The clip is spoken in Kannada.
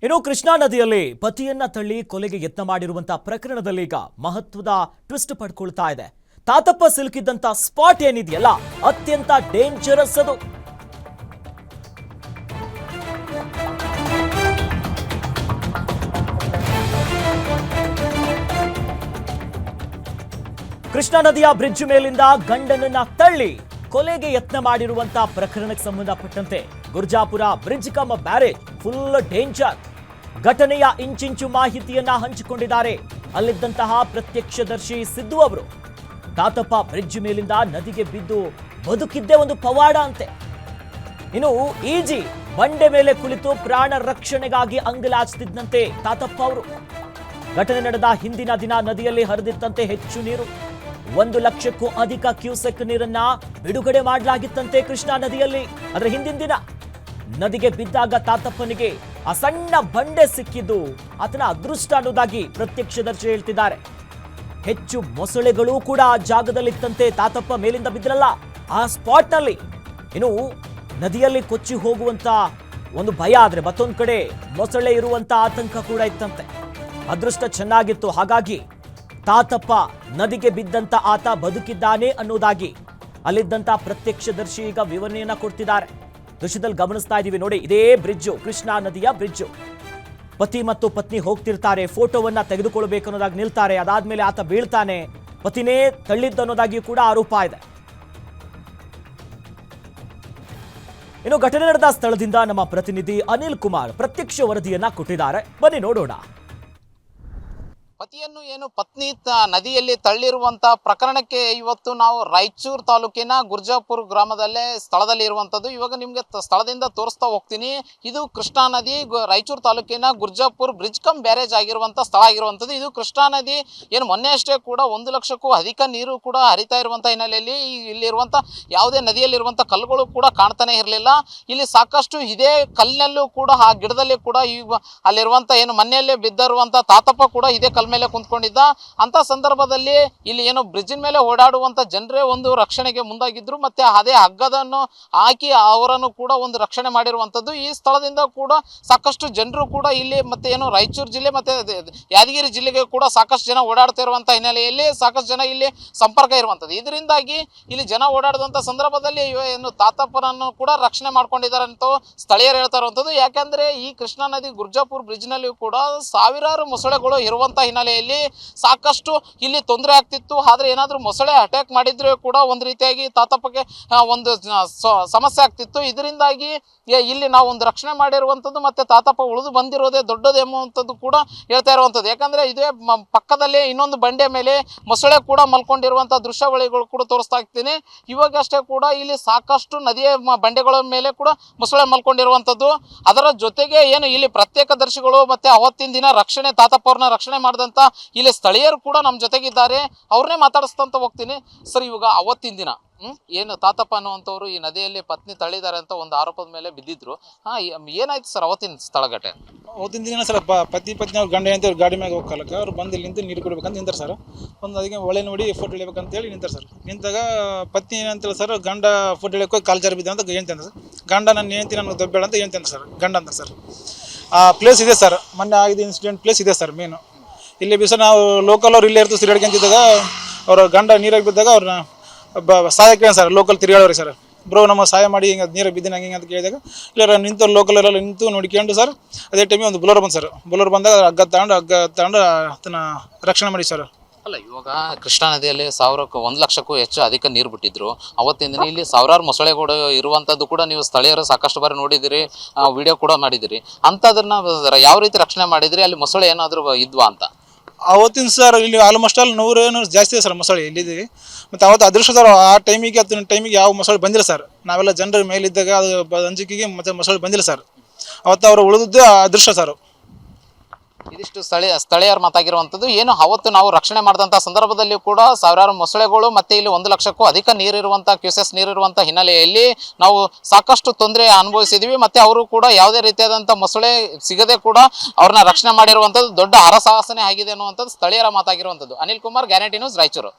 ಇನ್ನು ಕೃಷ್ಣಾ ನದಿಯಲ್ಲಿ ಪತಿಯನ್ನ ತಳ್ಳಿ ಕೊಲೆಗೆ ಯತ್ನ ಮಾಡಿರುವಂತಹ ಪ್ರಕರಣದಲ್ಲಿ ಈಗ ಮಹತ್ವದ ಟ್ವಿಸ್ಟ್ ಪಡ್ಕೊಳ್ತಾ ಇದೆ. ತಾತಪ್ಪ ಸಿಲುಕಿದ್ದಂತ ಸ್ಪಾಟ್ ಏನಿದೆಯಲ್ಲ ಅತ್ಯಂತ ಡೇಂಜರಸ್ ಅದು. ಕೃಷ್ಣಾ ನದಿಯ ಬ್ರಿಡ್ಜ್ ಮೇಲಿಂದ ಗಂಡನನ್ನ ತಳ್ಳಿ ಕೊಲೆಗೆ ಯತ್ನ ಮಾಡಿರುವಂತಹ ಪ್ರಕರಣಕ್ಕೆ ಸಂಬಂಧಪಟ್ಟಂತೆ Gurjapura bridge come barrage full danger. ಘಟನೆಯ ಇಂಚಿಂಚು ಮಾಹಿತಿಯನ್ನ ಹಂಚಿಕೊಂಡಿದ್ದಾರೆ ಅಲ್ಲಿದ್ದಂತಹ ಪ್ರತ್ಯಕ್ಷದರ್ಶಿ ಸಿದ್ದು ಅವರು. ತಾತಪ್ಪ ಬ್ರಿಡ್ಜ್ ಮೇಲಿಂದ ನದಿಗೆ ಬಿದ್ದು ಬದುಕಿದ್ದೇ ಒಂದು ಪವಾಡ ಅಂತೆ. ಇನ್ನು ಈಜಿ ಬಂಡೆ ಮೇಲೆ ಕುಳಿತು ಪ್ರಾಣ ರಕ್ಷಣೆಗಾಗಿ ಅಂಗಲಾಚಿಸಿದ್ದಂತೆ ತಾತಪ್ಪ ಅವರು. ಘಟನೆ ನಡೆದ ಹಿಂದಿನ ದಿನ ನದಿಯಲ್ಲಿ ಹರಿದಿತ್ತಂತೆ ಹೆಚ್ಚು ನೀರು. 1 ಲಕ್ಷಕ್ಕೂ ಅಧಿಕ ಕ್ಯೂಸೆಕ್ ನೀರನ್ನ ಬಿಡುಗಡೆ ಮಾಡಲಾಗಿತ್ತಂತೆ ಕೃಷ್ಣಾ ನದಿಯಲ್ಲಿ. ಅದರ ಹಿಂದಿನ ದಿನ ನದಿಗೆ ಬಿದ್ದಾಗ ತಾತಪ್ಪನಿಗೆ ಆ ಸಣ್ಣ ಬಂಡೆ ಸಿಕ್ಕಿದ್ದು ಆತನ ಅದೃಷ್ಟ ಅನ್ನೋದಾಗಿ ಪ್ರತ್ಯಕ್ಷದರ್ಶಿ ಹೇಳ್ತಿದ್ದಾರೆ. ಹೆಚ್ಚು ಮೊಸಳೆಗಳು ಕೂಡ ಆ ಜಾಗದಲ್ಲಿತ್ತಂತೆ. ತಾತಪ್ಪ ಮೇಲಿಂದ ಬಿದ್ರಲ್ಲ ಆ ಸ್ಪಾಟ್ ನಲ್ಲಿ. ಇನ್ನು ನದಿಯಲ್ಲಿ ಕೊಚ್ಚಿ ಹೋಗುವಂತ ಒಂದು ಭಯ ಆದ್ರೆ ಮತ್ತೊಂದು ಕಡೆ ಮೊಸಳೆ ಇರುವಂತ ಆತಂಕ ಕೂಡ ಇತ್ತಂತೆ. ಅದೃಷ್ಟ ಚೆನ್ನಾಗಿತ್ತು, ಹಾಗಾಗಿ ತಾತಪ್ಪ ನದಿಗೆ ಬಿದ್ದಂತ ಆತ ಬದುಕಿದ್ದಾನೆ ಅನ್ನೋದಾಗಿ ಅಲ್ಲಿದ್ದಂತ ಪ್ರತ್ಯಕ್ಷದರ್ಶಿ ಈಗ ವಿವರಣೆಯನ್ನ ಕೊಡ್ತಿದ್ದಾರೆ. ದೃಶ್ಯದಲ್ಲಿ ಗಮನಿಸ್ತಾ ಇದೀವಿ ನೋಡಿ, ಇದೇ ಬ್ರಿಡ್ಜು, ಕೃಷ್ಣಾ ನದಿಯ ಬ್ರಿಡ್ಜು. ಪತಿ ಮತ್ತು ಪತ್ನಿ ಹೋಗ್ತಿರ್ತಾರೆ, ಫೋಟೋವನ್ನ ತೆಗೆದುಕೊಳ್ಬೇಕು ಅನ್ನೋದಾಗಿ ನಿಲ್ತಾರೆ. ಅದಾದ್ಮೇಲೆ ಆತ ಬೀಳ್ತಾನೆ, ಪತಿನೇ ತಳ್ಳಿದ್ದು ಅನ್ನೋದಾಗಿ ಕೂಡ ಆರೋಪ ಇದೆ. ಇನ್ನು ಘಟನೆ ನಡೆದ ಸ್ಥಳದಿಂದ ನಮ್ಮ ಪ್ರತಿನಿಧಿ ಅನಿಲ್ ಕುಮಾರ್ ಪ್ರತ್ಯಕ್ಷ ವರದಿಯನ್ನ ಕೊಟ್ಟಿದ್ದಾರೆ. ಬನ್ನಿ ನೋಡೋಣ. ಪತಿಯನ್ನು ಏನು ಪತ್ನಿ ನದಿಯಲ್ಲಿ ತಳ್ಳಿರುವಂತ ಪ್ರಕರಣಕ್ಕೆ ಇವತ್ತು ನಾವು ರಾಯಚೂರು ತಾಲೂಕಿನ ಗುರ್ಜಾಪುರ ಗ್ರಾಮದಲ್ಲೇ ಸ್ಥಳದಲ್ಲಿ ಇರುವಂತದ್ದು. ಇವಾಗ ನಿಮ್ಗೆ ಸ್ಥಳದಿಂದ ತೋರಿಸ್ತಾ ಹೋಗ್ತೀನಿ. ಇದು ಕೃಷ್ಣಾ ನದಿ ರಾಯಚೂರು ತಾಲೂಕಿನ ಗುರ್ಜಾಪುರ ಬ್ರಿಡ್ಜ್ ಕಮ್ ಬ್ಯಾರೇಜ್ ಆಗಿರುವಂತ ಸ್ಥಳ ಆಗಿರುವಂತದ್ದು. ಇದು ಕೃಷ್ಣಾ ನದಿ ಏನು ಮೊನ್ನೆ ಅಷ್ಟೇ ಕೂಡ 1 ಲಕ್ಷಕ್ಕೂ ಅಧಿಕ ನೀರು ಕೂಡ ಹರಿತಾ ಇರುವಂತ ಹಿನ್ನೆಲೆಯಲ್ಲಿ ಇಲ್ಲಿರುವಂತ ಯಾವುದೇ ನದಿಯಲ್ಲಿರುವಂತ ಕಲ್ಲುಗಳು ಕೂಡ ಕಾಣ್ತಾನೆ ಇರಲಿಲ್ಲ. ಇಲ್ಲಿ ಸಾಕಷ್ಟು ಇದೇ ಕಲ್ಲಿನಲ್ಲೂ ಕೂಡ ಆ ಗಿಡದಲ್ಲಿ ಕೂಡ ಅಲ್ಲಿರುವಂತ ಏನು ಮನೆಯಲ್ಲೇ ಬಿದ್ದಿರುವಂತ ತಾತಪ್ಪ ಕೂಡ ಇದೇ ಮೇಲೆ ಕುಂತ್ಕೊಂಡಿದ್ದ. ಅಂತ ಸಂದರ್ಭದಲ್ಲಿ ಇಲ್ಲಿ ಏನು ಬ್ರಿಡ್ಜಿನ ಮೇಲೆ ಓಡಾಡುವಂತ ಜನರೇ ಒಂದು ರಕ್ಷಣೆಗೆ ಮುಂದಾಗಿದ್ರು. ಮತ್ತೆ ಅದೇ ಹಗ್ಗದನ್ನು ಹಾಕಿ ಅವರನ್ನು ಕೂಡ ಒಂದು ರಕ್ಷಣೆ ಮಾಡಿರುವಂತದ್ದು. ಈ ಸ್ಥಳದಿಂದ ಕೂಡ ಸಾಕಷ್ಟು ಜನರು ಕೂಡ ಇಲ್ಲಿ ಮತ್ತೆ ಏನು ರಾಯಚೂರು ಜಿಲ್ಲೆ ಮತ್ತೆ ಯಾದಗಿರಿ ಜಿಲ್ಲೆಗೆ ಕೂಡ ಸಾಕಷ್ಟು ಜನ ಓಡಾಡ್ತಾ ಇರುವಂತ ಹಿನ್ನೆಲೆಯಲ್ಲಿ ಸಾಕಷ್ಟು ಜನ ಇಲ್ಲಿ ಸಂಪರ್ಕ ಇರುವಂತದ್ದು. ಇದರಿಂದಾಗಿ ಇಲ್ಲಿ ಜನ ಓಡಾಡಿದಂತ ಸಂದರ್ಭದಲ್ಲಿ ಏನು ತಾತಪ್ಪನನ್ನು ಕೂಡ ರಕ್ಷಣೆ ಮಾಡ್ಕೊಂಡಿದ್ದಾರೆ ಅಂತ ಸ್ಥಳೀಯರು ಹೇಳ್ತಾ ಇರುವಂತದ್ದು. ಯಾಕಂದ್ರೆ ಈ ಕೃಷ್ಣಾ ನದಿ ಗುರ್ಜಾಪುರ ಬ್ರಿಡ್ಜ್ ನಲ್ಲಿ ಕೂಡ ಸಾವಿರಾರು ಮೊಸಳೆಗಳು ಇರುವಂತ ಹಿನ್ನೆಲೆಯಲ್ಲಿ ಸಾಕಷ್ಟು ಇಲ್ಲಿ ತೊಂದರೆ ಆಗ್ತಿತ್ತು. ಆದ್ರೆ ಏನಾದ್ರೂ ಮೊಸಳೆ ಅಟ್ಯಾಕ್ ಮಾಡಿದ್ರೆ ಕೂಡ ಒಂದು ರೀತಿಯಾಗಿ ತಾತಪ್ಪಗೆ ಒಂದು ಸಮಸ್ಯೆ ಆಗ್ತಿತ್ತು. ಇದರಿಂದಾಗಿ ಇಲ್ಲಿ ನಾವು ಒಂದು ರಕ್ಷಣೆ ಮಾಡಿರುವಂಥದ್ದು ಮತ್ತೆ ತಾತಪ್ಪ ಉಳಿದು ಬಂದಿರೋದೇ ದೊಡ್ಡದು ಎಂಬುವಂಥದ್ದು ಕೂಡ ಹೇಳ್ತಾ ಇರುವಂಥದ್ದು. ಯಾಕಂದ್ರೆ ಇದೇ ಪಕ್ಕದಲ್ಲಿ ಇನ್ನೊಂದು ಬಂಡೆ ಮೇಲೆ ಮೊಸಳೆ ಕೂಡ ಮಲ್ಕೊಂಡಿರುವಂಥ ದೃಶ್ಯಾವಳಿಗಳು ಕೂಡ ತೋರಿಸ್ತಾ ಇರ್ತೀನಿ. ಇವಾಗಷ್ಟೇ ಕೂಡ ಇಲ್ಲಿ ಸಾಕಷ್ಟು ನದಿಯ ಬಂಡೆಗಳ ಮೇಲೆ ಕೂಡ ಮೊಸಳೆ ಮಲ್ಕೊಂಡಿರುವಂಥದ್ದು. ಅದರ ಜೊತೆಗೆ ಏನು ಇಲ್ಲಿ ಪ್ರತ್ಯೇಕದರ್ಶಿಗಳು ಮತ್ತೆ ಅವತ್ತಿನ ದಿನ ರಕ್ಷಣೆ ತಾತಪ್ಪ ಅವ್ರನ್ನ ರಕ್ಷಣೆ ಮಾಡಿದಂತ ಇಲ್ಲಿ ಸ್ಥಳೀಯರು ಕೂಡ ನಮ್ಮ ಜೊತೆಗಿದ್ದಾರೆ. ಅವ್ರನ್ನೇ ಮಾತಾಡಿಸ್ತಂತ ಹೋಗ್ತೀನಿ. ಸರ್, ಇವಾಗ ಅವತ್ತಿನ ದಿನ ಏನು ತಾತಪ್ಪ ಅನ್ನುವಂಥವ್ರು ಈ ನದಿಯಲ್ಲಿ ಪತ್ನಿ ತಳ್ಳಿದ್ದಾರೆ ಅಂತ ಒಂದು ಆರೋಪದ ಮೇಲೆ ಬಿದ್ದಿದ್ರು. ಏನಾಯ್ತು ಸರ್ ಅವತ್ತಿನ ಸ್ಥಳಘಟನೆ? ಅವತ್ತಿನ ದಿನ ಸರ್ ಪತ್ನಿ ಅವ್ರ ಗಂಡ ಅಂತ ಗಾಡಿ ಮ್ಯಾಗ ಹೋಗ್ಕಲಕ್ಕೆ ಅವ್ರು ಬಂದು ಇಲ್ಲಿ ನಿಂತು ನೀರು ಕುಡಿಬೇಕಂತ ನಿಂತಾರೆ ಸರ್. ಒಂದು ಅದಕ್ಕೆ ಒಳ್ಳೆ ನೋಡಿ ಫೋಟೋ ಹಿಡಿಬೇಕಂತೇಳಿ ನಿಂತಾರೆ ಸರ್. ನಿಂತಾಗ ಪತ್ನಿ ಏನಂತೇಳಿ ಸರ್, ಗಂಡ ಫೋಟೋ ಹಿಡಿಯೋಕೆ ಕಾಲು ಜಾರಿ ಬಿದ್ದ ಅಂತ ಹೇಳ್ತೇನೆ ಸರ್. ಗಂಡ ನನ್ನ ಹೇಳ್ತೀನಿ ನನಗೆ ದಬ್ಬಬೇಡ ಅಂತ ಹೇಳ್ತೇನೆ ಸರ್, ಗಂಡ ಅಂತ ಸರ್. ಆ ಪ್ಲೇಸ್ ಇದೆ ಸರ್, ಮೊನ್ನೆ ಆಗಿದ್ದ ಇನ್ಸಿಡೆಂಟ್ ಪ್ಲೇಸ್ ಇದೆ ಸರ್. ಮೇನು ಇಲ್ಲಿ ಬಿ ಸರ್ ನಾವು ಲೋಕಲ್ ಅವ್ರು ಇಲ್ಲೇ ಇರ್ತೀವಿ ತಿರುಗಾಡ್ಕೊಂತಿದ್ದಾಗ ಅವ್ರ ಗಂಡ ನೀರಾಗಿ ಬಿದ್ದಾಗ ಅವ್ರನ್ನ ಸಹಾಯ ಕೇಳಿ ಸರ್. ಲೋಕಲ್ ತಿರುಗಾಡೋರಿ ಸರ್, ಬ್ರೋ ನಮ್ಮ ಸಹಾಯ ಮಾಡಿ ಹಿಂಗೆ ನೀರು ಬಿದ್ದಿನ ಹಂಗೆ ಅಂತ ಕೇಳಿದಾಗ ಇಲ್ಲ ನಿಂತು ಲೋಕಲ್ ಅವರೆಲ್ಲ ನಿಂತು ನೋಡ್ಕೊಂಡು ಸರ್. ಅದೇ ಟೈಮಿಗೆ ಒಂದು ಬುಲೋರ್ ಬಂದು ಸರ್. ಬುಲೋರ್ ಬಂದಾಗ ಹಗ್ಗ ತಗೊಂಡು ಅದನ್ನ ರಕ್ಷಣೆ ಮಾಡಿ ಸರ್. ಅಲ್ಲ, ಇವಾಗ ಕೃಷ್ಣಾ ನದಿಯಲ್ಲಿ 1 ಲಕ್ಷಕ್ಕೂ ಹೆಚ್ಚು ಅಧಿಕ ನೀರು ಬಿಟ್ಟಿದ್ರು. ಅವತ್ತಿನ ದಿನ ಇಲ್ಲಿ ಸಾವಿರಾರು ಮೊಸಳೆಗಳು ಇರುವಂತದ್ದು ಕೂಡ ನೀವು ಸ್ಥಳೀಯರು ಸಾಕಷ್ಟು ಬಾರಿ ನೋಡಿದಿರಿ, ವಿಡಿಯೋ ಕೂಡ ಮಾಡಿದಿರಿ. ಅಂತದನ್ನ ಯಾವ ರೀತಿ ರಕ್ಷಣೆ ಮಾಡಿದ್ರಿ? ಅಲ್ಲಿ ಮೊಸಳೆ ಏನಾದ್ರು ಇದ್ವಾ ಅಂತ? ಅವತ್ತಿನ ಸರ್ ಇಲ್ಲಿ ಆಲ್ಮೋಸ್ಟ್ ಆಲ್ 100 ಜಾಸ್ತಿ ಇದೆ ಸರ್ ಮೊಸಳೆ ಇಲ್ಲಿದ್ದೀವಿ. ಮತ್ತು ಅವತ್ತು ಅದೃಷ್ಟ ಸರ್, ಆ ಟೈಮಿಗೆ ಯಾವ ಮೊಸಳೆ ಬಂದಿಲ್ಲ ಸರ್. ನಾವೆಲ್ಲ ಜನರ ಮೇಲಿದ್ದಾಗ ಅದು ಅಂಜಿಕೆಗೆ ಮತ್ತೆ ಮೊಸಳೆ ಬಂದಿಲ್ಲ ಸರ್. ಅವತ್ತು ಅವರು ಉಳಿದಿದ್ದು ಅದೃಷ್ಟ ಸರ್. ಇದಿಷ್ಟು ಸ್ಥಳೀಯರ ಮಾತಾಗಿರುವಂಥದ್ದು. ಏನು ಅವತ್ತು ನಾವು ರಕ್ಷಣೆ ಮಾಡಿದಂಥ ಸಂದರ್ಭದಲ್ಲಿ ಕೂಡ ಸಾವಿರಾರು ಮೊಸಳೆಗಳು ಮತ್ತೆ ಇಲ್ಲಿ 1 ಲಕ್ಷಕ್ಕೂ ಅಧಿಕ ನೀರಿರುವಂಥ ಕ್ಯೂಸೆಸ್ ನೀರಿರುವಂಥ ಹಿನ್ನೆಲೆಯಲ್ಲಿ ನಾವು ಸಾಕಷ್ಟು ತೊಂದರೆ ಅನುಭವಿಸಿದ್ವಿ. ಮತ್ತೆ ಅವರು ಕೂಡ ಯಾವುದೇ ರೀತಿಯಾದಂಥ ಮೊಸಳೆ ಸಿಗದೆ ಕೂಡ ಅವ್ರನ್ನ ರಕ್ಷಣೆ ಮಾಡಿರುವಂಥದ್ದು ದೊಡ್ಡ ಹರಸಾಹಸನೆ ಆಗಿದೆ ಅನ್ನುವಂಥದ್ದು ಸ್ಥಳೀಯರ ಮಾತಾಗಿರುವಂಥದ್ದು. Anil Kumar, Guarantee News, Raichur.